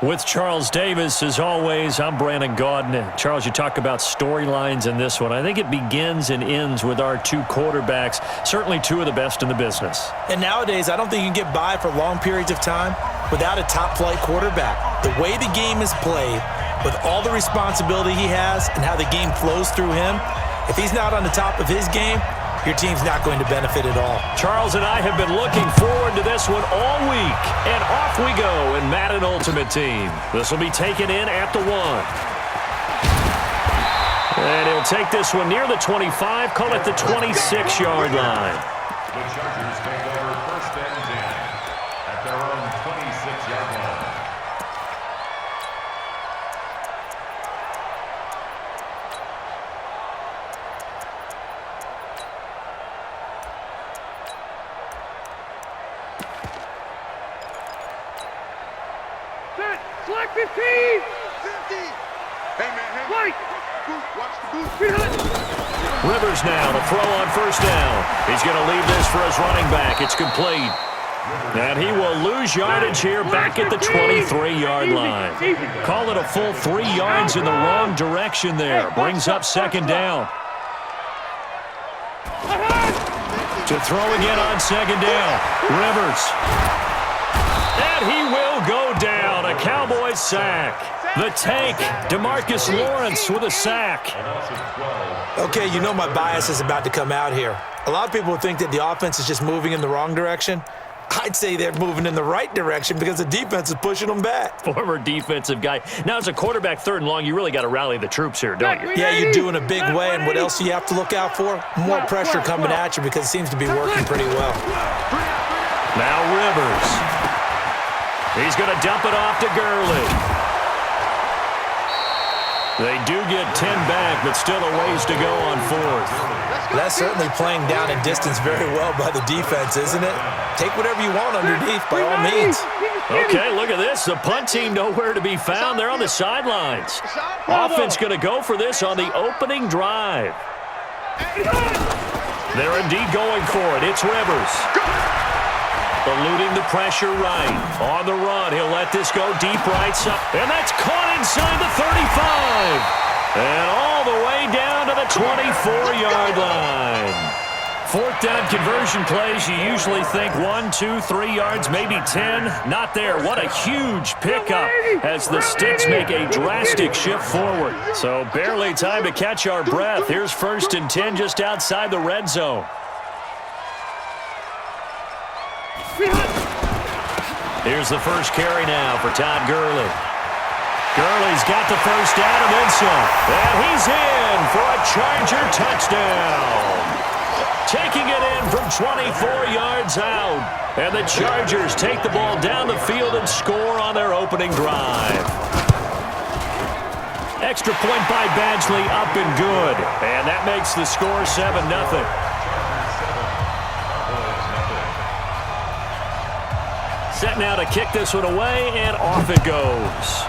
With Charles Davis, as always, I'm Brandon Gaudin. Charles, you talk about storylines in this one. I think it begins and ends with our two quarterbacks, certainly two of the best in the business. And nowadays, I don't think you can get by for long periods of time without a top-flight quarterback. The way the game is played, with all the responsibility he has and how the game flows through him, if he's not on the top of his game, your team's not going to benefit at all. Charles and I have been looking forward to this one all week. And off we go in Madden Ultimate Team. This will be taken in at the 1. And he'll take this one near the 25, call it the 26-yard line. The Chargers take over 1st and 10 at their own 26-yard line. Select 15! 50! Hey, man, hey. Right! Watch the booth. Rivers now to throw on 1st down. He's going to leave this for his running back. It's complete. And he will lose yardage here back at the 23-yard line. Call it a full 3 yards in the wrong direction there. Brings up 2nd down. To throw again on 2nd down. Rivers. And he will go down. A Cowboys sack. The tank, DeMarcus Lawrence with a sack. Okay, you know my bias is about to come out here. A lot of people think that the offense is just moving in the wrong direction. I'd say they're moving in the right direction because the defense is pushing them back. Former defensive guy. Now, as a quarterback 3rd and long, you really got to rally the troops here, don't you? Yeah, you're doing a big way, and what else do you have to look out for? More pressure coming at you because it seems to be working pretty well. Now Rivers. He's going to dump it off to Gurley. They do get 10 back, but still a ways to go on 4th. That's certainly playing down in distance very well by the defense, isn't it? Take whatever you want underneath, by all means. Okay, look at this. The punt team nowhere to be found. They're on the sidelines. Offense going to go for this on the opening drive. They're indeed going for it. It's Rivers. Eluding the pressure right. On the run, he'll let this go deep right side. And that's caught inside the 35. And all the way down to the 24-yard line. 4th down conversion plays, you usually think 1, 2, 3 yards, maybe 10. Not there. What a huge pickup as the Sticks make a drastic shift forward. So barely time to catch our breath. Here's 1st and 10 just outside the red zone. Here's the first carry now for Todd Gurley. Gurley's got the 1st down and then some. And he's in for a Charger touchdown. Taking it in from 24 yards out. And the Chargers take the ball down the field and score on their opening drive. Extra point by Badgley up and good. And that makes the score 7-0. Set now to kick this one away, and off it goes.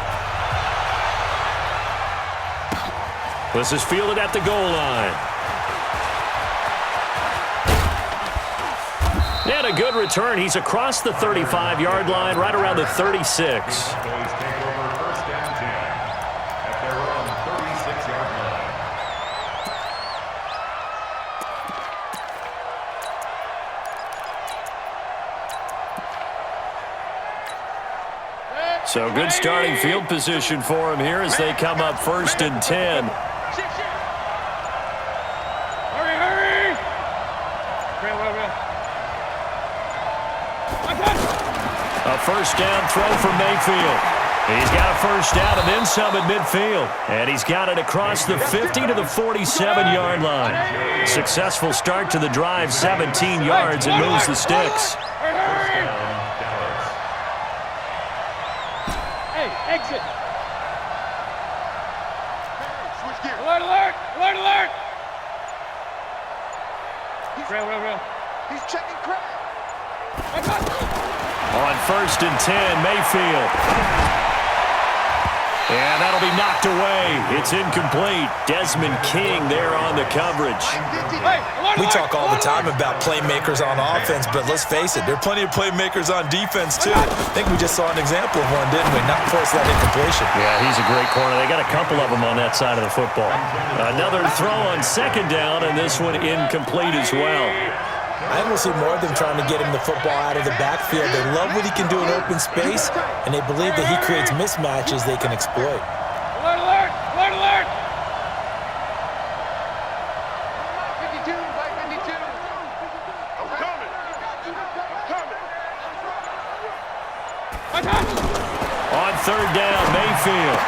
This is fielded at the goal line. And a good return. He's across the 35-yard line, right around the 36. So good starting field position for him here as they come up 1st and 10. Hurry! A 1st down throw for Mayfield. He's got a 1st down and then some at midfield. And he's got it across the 50 to the 47-yard line. Successful start to the drive, 17 yards, and moves the Sticks. Exit. Switch gear. Alert, alert, alert, alert. Rail. He's checking crap. On 1st and 10, Mayfield. And that'll be knocked away. It's incomplete. Desmond King there on the coverage. We talk all the time about playmakers on offense, but let's face it, there are plenty of playmakers on defense, too. I think we just saw an example of one, didn't we? Not force that incompletion. Yeah, he's a great corner. They got a couple of them on that side of the football. Another throw on second down, and this one incomplete as well. I almost see more of them trying to get him the football out of the backfield. They love what he can do in open space, and they believe that he creates mismatches they can exploit. Alert, alert! Alert, alert! 52, by 52. I'm coming. I'm coming. On third down, Mayfield.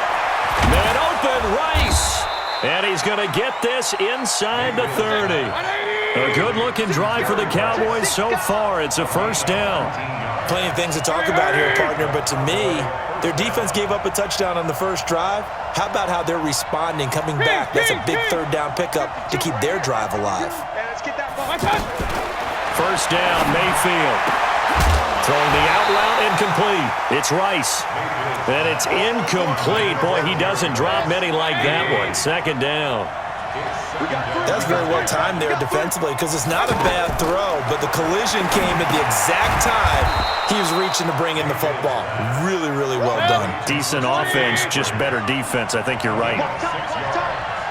Man open, Rice. And he's going to get this inside the 30. A good-looking drive for the Cowboys so far. It's a first down. Plenty of things to talk about here, partner, but to me, their defense gave up a touchdown on the first drive. How about how they're responding, coming back? That's a big third down pickup to keep their drive alive. Let's get that ball. First down, Mayfield. Throwing the out route, incomplete. It's Rice. And it's incomplete. Boy, he doesn't drop many like that one. Second down. That's very well timed there defensively because it's not a bad throw, but the collision came at the exact time he was reaching to bring in the football. Really, really well done. Decent offense, just better defense. I think you're right.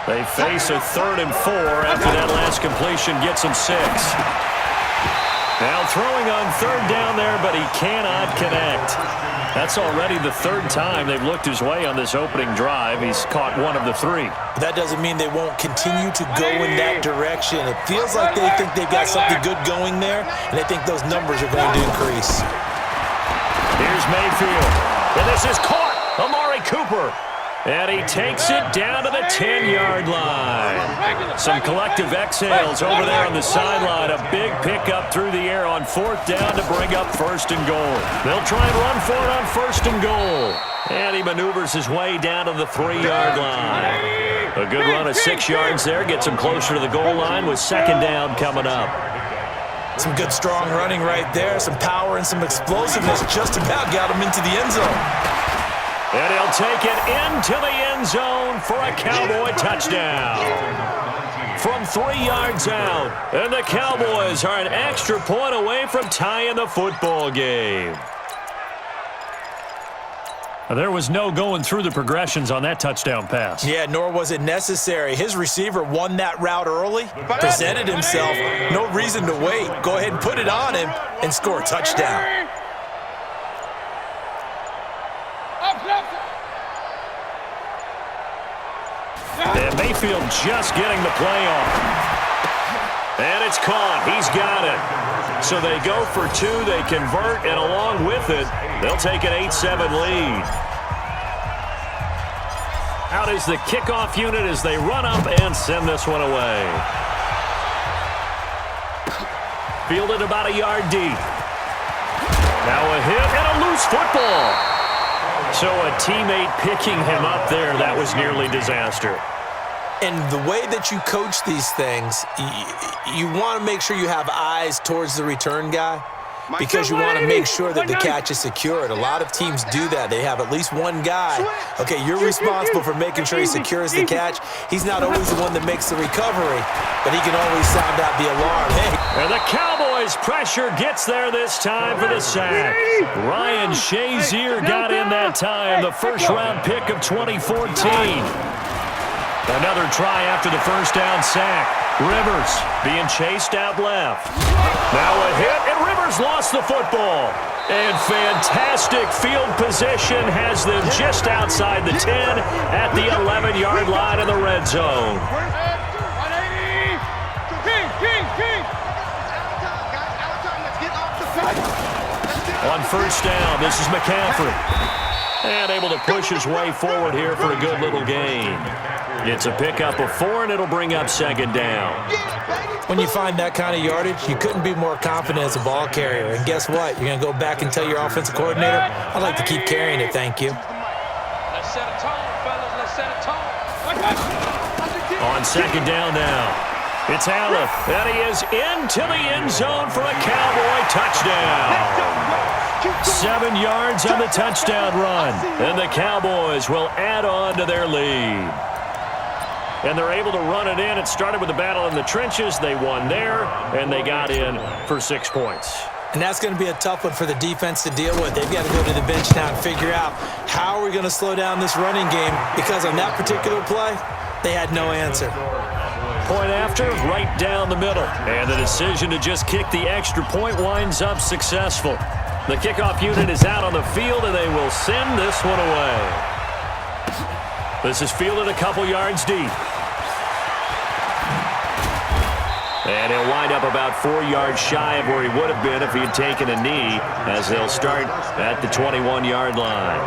They face a 3rd and 4 after that last completion gets them 6. Now throwing on third down there, but he cannot connect. That's already the 3rd time they've looked his way on this opening drive. He's caught one of the 3. That doesn't mean they won't continue to go in that direction. It feels like they think they've got something good going there, and they think those numbers are going to increase. Here's Mayfield, and this is caught. Amari Cooper. And he takes it down to the 10-yard line. Some collective exhales over there on the sideline. A big pickup through the air on 4th down to bring up 1st and goal. They'll try and run for it on 1st and goal. And he maneuvers his way down to the 3-yard line. A good run of 6 yards there. Gets him closer to the goal line with 2nd down coming up. Some good strong running right there. Some power and some explosiveness just about got him into the end zone. And he'll take it into the end zone for a Cowboy touchdown. From 3 yards out. And the Cowboys are an extra point away from tying the football game. There was no going through the progressions on that touchdown pass. Yeah, nor was it necessary. His receiver won that route early, presented himself. No reason to wait. Go ahead and put it on him and score a touchdown. And Mayfield just getting the play on. And it's caught. He's got it. So they go for 2. They convert, and along with it, they'll take an 8-7 lead. Out is the kickoff unit as they run up and send this one away. Fielded about a yard deep. Now a hit and a loose football. So a teammate picking him up there, that was nearly disaster. And the way that you coach these things, you want to make sure you have eyes towards the return guy because you want to make sure that the catch is secured. A lot of teams do that. They have at least one guy. Okay, you're responsible for making sure he secures the catch. He's not always the one that makes the recovery, but he can always sound out the alarm. Hey. And the Cowboys' pressure gets there this time for the sack. Ryan Shazier got in that time, the first-round pick of 2014. Another try after the first down sack. Rivers being chased out left. Now a hit, and Rivers lost the football. And fantastic field position has them just outside the 10 at the 11-yard line in the red zone. On first down, this is McCaffrey. And able to push his way forward here for a good little gain. It's a pickup of 4, and it'll bring up 2nd down. When you find that kind of yardage, you couldn't be more confident as a ball carrier. And guess what? You're going to go back and tell your offensive coordinator, I'd like to keep carrying it, thank you. Let's set a tone, fellas. Let's set a tone. On 2nd down now, it's Allen. And he is into the end zone for a Cowboy touchdown. 7 yards on the touchdown run. And the Cowboys will add on to their lead. And they're able to run it in. It started with a battle in the trenches. They won there, and they got in for 6 points. And that's going to be a tough one for the defense to deal with. They've got to go to the bench now and figure out how are we going to slow down this running game, because on that particular play, they had no answer. Point after, right down the middle. And the decision to just kick the extra point winds up successful. The kickoff unit is out on the field, and they will send this one away. This is fielded a couple yards deep. And he'll wind up about 4 yards shy of where he would have been if he had taken a knee, as they'll start at the 21-yard line.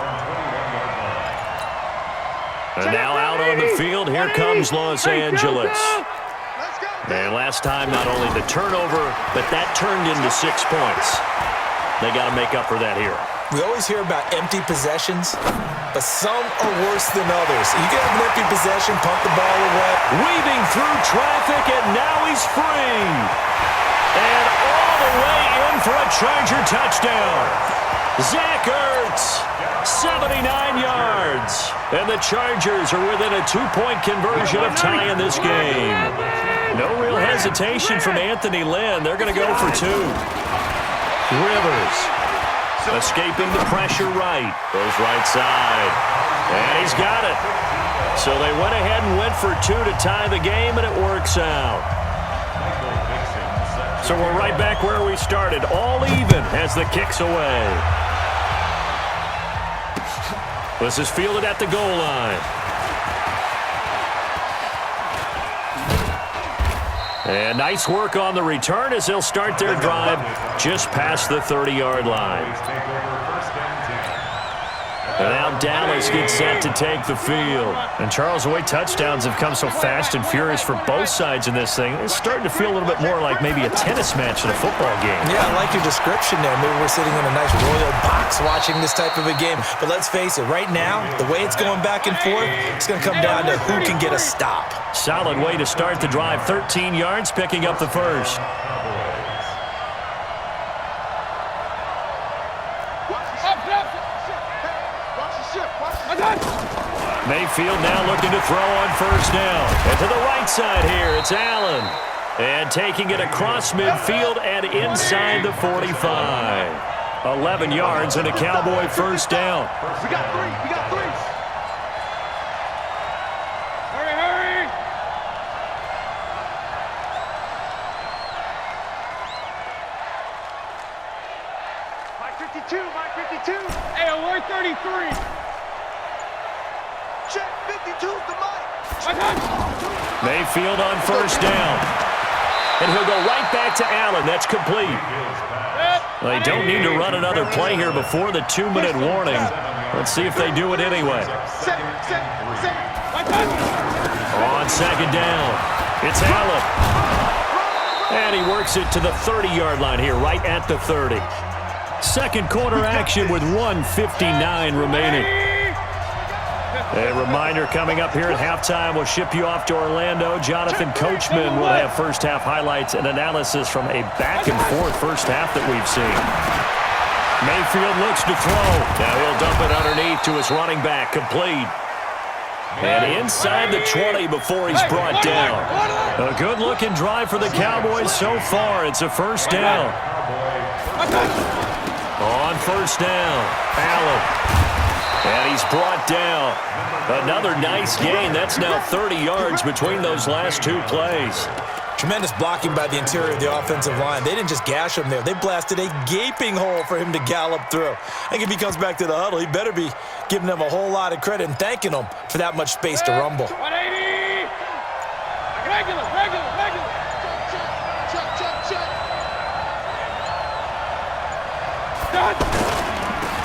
And now out on the field, here comes Los Angeles. And last time, not only the turnover, but that turned into 6 points. They got to make up for that here. We always hear about empty possessions, but some are worse than others. You can have an empty possession, pump the ball away. Weaving through traffic, and now he's free. And all the way in for a Charger touchdown. Zach Ertz, 79 yards. And the Chargers are within a 2-point conversion of tying this game. No real hesitation from Anthony Lynn. They're going to go for 2. Rivers escaping the pressure right. Goes right side. And he's got it. So they went ahead and went for 2 to tie the game, and it works out. So we're right back where we started. All even as the kick's away. This is fielded at the goal line. And nice work on the return as they'll start their drive just past the 30-yard line. And now Dallas gets set to take the field. And Charles, the way touchdowns have come so fast and furious for both sides in this thing, it's starting to feel a little bit more like maybe a tennis match in a football game. Yeah, I like your description there. Maybe we're sitting in a nice royal box watching this type of a game. But let's face it, right now, the way it's going back and forth, it's going to come down to who can get a stop. Solid way to start the drive. 13 yards, picking up the first. Mayfield now looking to throw on first down. And to the right side here, it's Allen. And taking it across midfield and inside the 45. 11 yards and a Cowboy first down. We got 3. We got 3. Hurry, hurry. Mike 52, Mike 52. Hey, alert 33. Check 52's the mic. Mayfield on first down. And he'll go right back to Allen. That's complete. They don't need to run another play here before the 2-minute warning. Let's see if they do it anyway. On second down, it's Allen. And he works it to the 30-yard line here, right at the 30. Second quarter action with 1:59 remaining. A reminder coming up here at halftime, we'll ship you off to Orlando. Jonathan Coachman will have first-half highlights and analysis from a back-and-forth first half that we've seen. Mayfield looks to throw. Now he'll dump it underneath to his running back, complete. And inside the 20 before he's brought down. A good-looking drive for the Cowboys so far. It's a first down. On first down, Allen. And he's brought down. Another nice gain. That's now 30 yards between those last 2 plays. Tremendous blocking by the interior of the offensive line. They didn't just gash him there. They blasted a gaping hole for him to gallop through. I think if he comes back to the huddle, he better be giving them a whole lot of credit and thanking them for that much space to rumble. 180. Regular.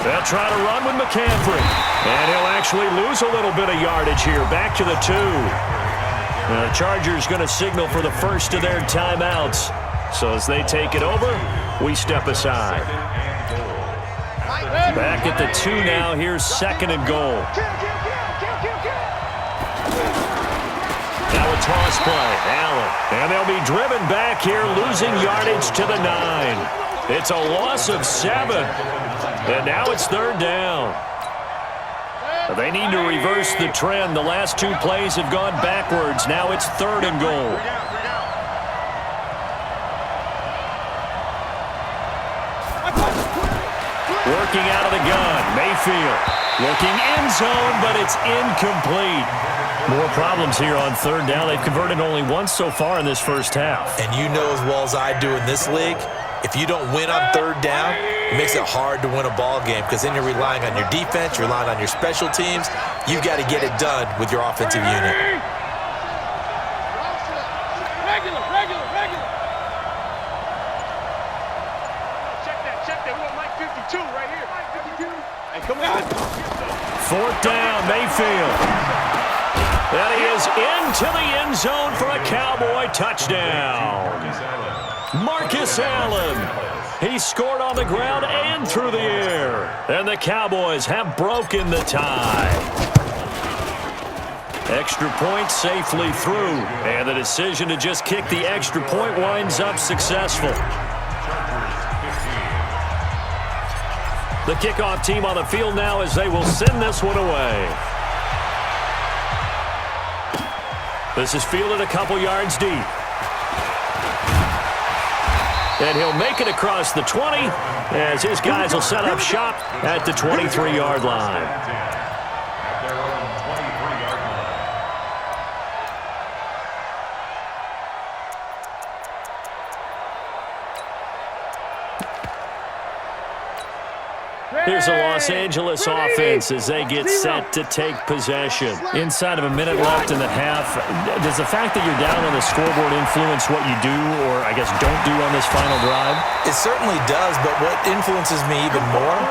They'll try to run with McCaffrey. And he'll actually lose a little bit of yardage here. Back to the 2. The Chargers going to signal for the first of their timeouts. So as they take it over, we step aside. Back at the 2 now. Here's second and goal. Now a toss play. Allen. And they'll be driven back here, losing yardage to the 9. It's a loss of 7. And now it's third down. They need to reverse the trend. The last two plays have gone backwards. Now it's third and goal. Working out of the gun, Mayfield. Looking end zone, but it's incomplete. More problems here on third down. They've converted only once so far in this first half. And you know as well as I do in this league, if you don't win on third down, it makes it hard to win a ball game because then you're relying on your defense, you're relying on your special teams. You've got to get it done with your offensive unit. Regular. Check that. We want Mike 52 right here. Mike 52. Hey, come on. Fourth down, Mayfield. And he is into the end zone for a Cowboy touchdown. Marcus Allen. He scored on the ground and through the air. And the Cowboys have broken the tie. Extra point safely through. And the decision to just kick the extra point winds up successful. The kickoff team on the field now as they will send this one away. This is fielded a couple yards deep. And he'll make it across the 20 as his guys will set up shop at the 23-yard line. Here's the Los Angeles offense as they get set to take possession. Inside of a minute left in the half, does the fact that you're down on the scoreboard influence what you do or, I guess, don't do on this final drive? It certainly does, but what influences me even more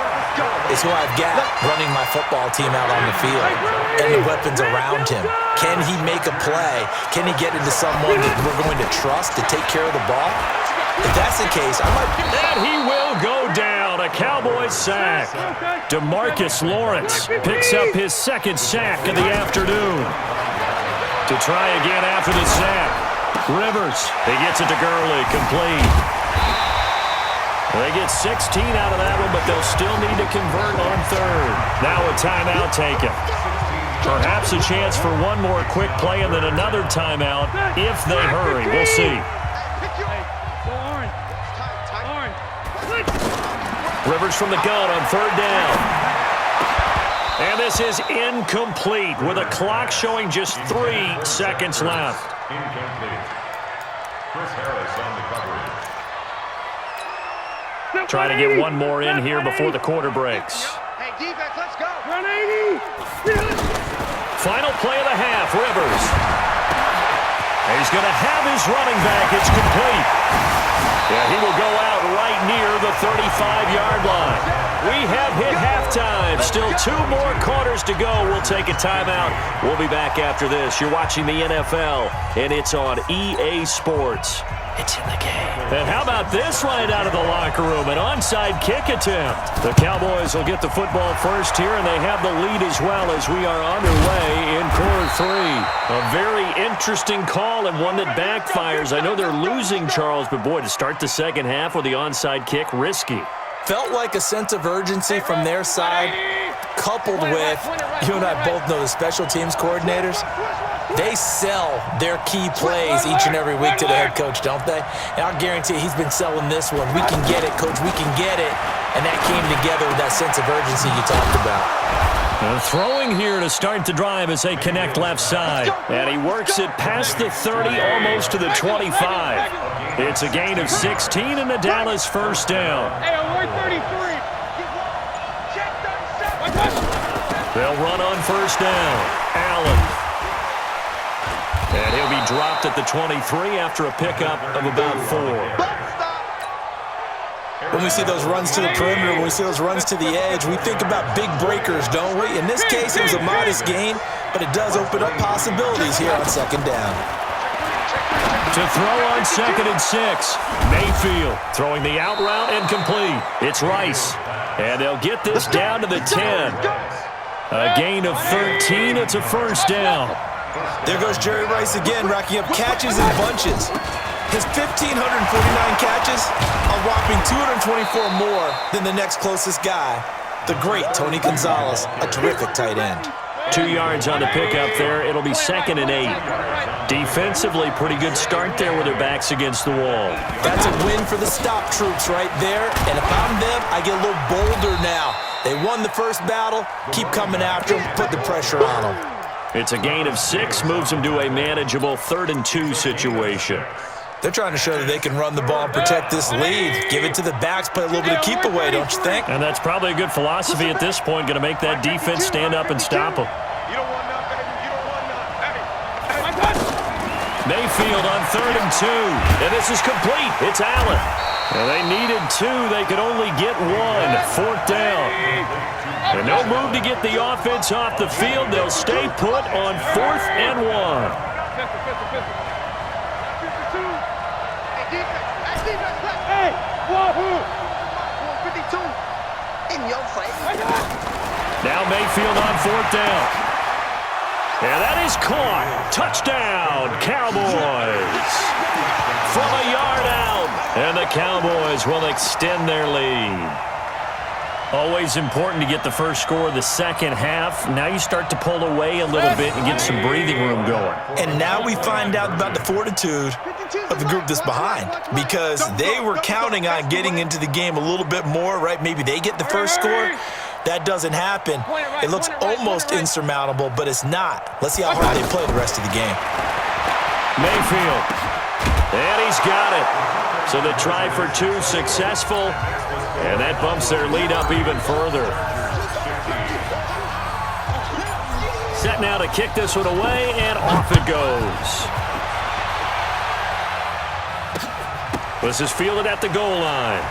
is who I've got running my football team out on the field and the weapons around him. Can he make a play? Can he get into someone that we're going to trust to take care of the ball? If that's the case, I might... And he will go down. A Cowboys sack. DeMarcus Lawrence picks up his second sack of the afternoon. To try again after the sack. Rivers, he gets it to Gurley, complete. They get 16 out of that one, but they'll still need to convert on third. Now a timeout taken. Perhaps a chance for one more quick play and then another timeout if they hurry. We'll see. Rivers from the gun on third down. And this is incomplete with a clock showing just 3 seconds left. Incomplete. Chris Harris on the coverage. Trying to get one more in here before the quarter breaks. Hey, defense, let's go. Run 80. Final play of the half, Rivers. He's going to have his running back. It's complete. Yeah, he will go out right near the 35-yard line. We have hit halftime. Still 2 more quarters to go. We'll take a timeout. We'll be back after this. You're watching the NFL, and it's on EA Sports. It's in the game. And how about this right out of the locker room? An onside kick attempt. The Cowboys will get the football first here, and they have the lead as well as we are underway in quarter 3. A very interesting call and one that backfires. I know they're losing, Charles, but boy, to start the second half with the onside kick, risky. Felt like a sense of urgency from their side, coupled with, you and I both know the special teams coordinators, they sell their key plays each and every week to the head coach, don't they? And I'll guarantee he's been selling this one. We can get it, coach, we can get it. And that came together with that sense of urgency you talked about. And throwing here to start the drive as they connect left side. And he works it past the 30, almost to the 25. It's a gain of 16 and the Dallas first down. Hey, alert 33. They'll run on first down. Allen. And he'll be dropped at the 23 after a pickup of about 4. When we see those runs to the perimeter, when we see those runs to the edge, we think about big breakers, don't we? In this case, it was a modest gain, but it does open up possibilities here on second down. To throw on 2nd and 6. Mayfield throwing the out route and complete. It's Rice. And they'll get this down to the 10. A gain of 13. It's a first down. There goes Jerry Rice again, racking up catches in bunches. His 1,549 catches, a whopping 224 more than the next closest guy, the great Tony Gonzalez, a terrific tight end. 2 yards on the pickup there. It'll be 2nd and 8. Defensively, pretty good start there with their backs against the wall. That's a win for the stop troops right there. And if I'm them, I get a little bolder now. They won the first battle. Keep coming after them. Put the pressure on them. It's a gain of 6. Moves them to a manageable 3rd and 2 situation. They're trying to show that they can run the ball and protect this lead. Give it to the backs, play a little bit of keep away, don't you think? And that's probably a good philosophy at this point, going to make that defense stand up and stop them. You don't want none, baby. You don't want none. Mayfield on 3rd and 2. And this is complete. It's Allen. And they needed 2. They could only get 1. 4th down. And no move to get the offense off the field. They'll stay put on 4th and 1. Hey, wahoo! 52 in your face. Now Mayfield on 4th down. And that is caught. Touchdown, Cowboys. From a yard out. And the Cowboys will extend their lead. Always important to get the first score of the second half. Now you start to pull away a little bit and get some breathing room going. And now we find out about the fortitude of the group that's behind, because they were counting on getting into the game a little bit more, right? Maybe they get the first score. That doesn't happen. It looks almost insurmountable, but it's not. Let's see how hard they play the rest of the game. Mayfield. And he's got it. So the try for 2 successful. And that bumps their lead up even further. Set now to kick this one away, and off it goes. This is fielded at the goal line.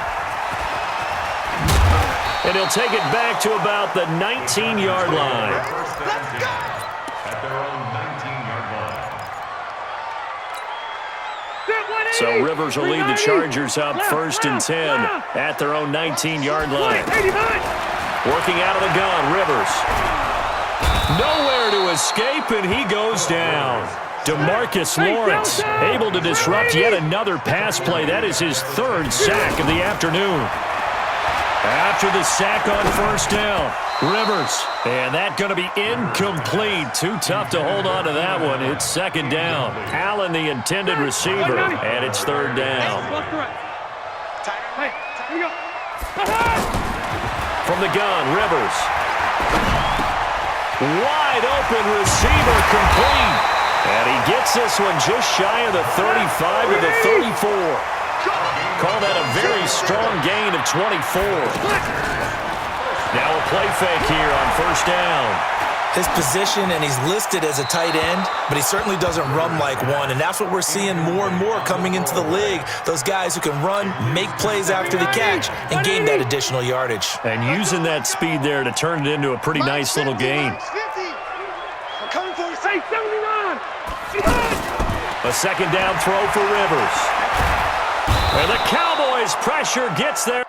And he'll take it back to about the 19-yard line. Let's go! At their own 19-yard line. So Rivers will lead the Chargers up 1st and 10 at their own 19-yard line. Working out of the gun, Rivers. Nowhere to escape, and he goes down. DeMarcus Lawrence able to disrupt yet another pass play. That is his 3rd sack of the afternoon. After the sack on 1st down, Rivers. And that going to be incomplete. Too tough to hold on to that one. It's 2nd down. Allen, the intended receiver, and it's 3rd down. From the gun, Rivers. Wide open receiver, complete. And he gets this one just shy of the 35 to the 34. Call that a very strong gain of 24. Now a play fake here on 1st down. His position, and he's listed as a tight end, but he certainly doesn't run like one, and that's what we're seeing more and more coming into the league. Those guys who can run, make plays after the catch, and gain that additional yardage. And using that speed there to turn it into a pretty nice little gain. I'm coming for you. Say 79. A 2nd down throw for Rivers. And the Cowboys pressure gets there.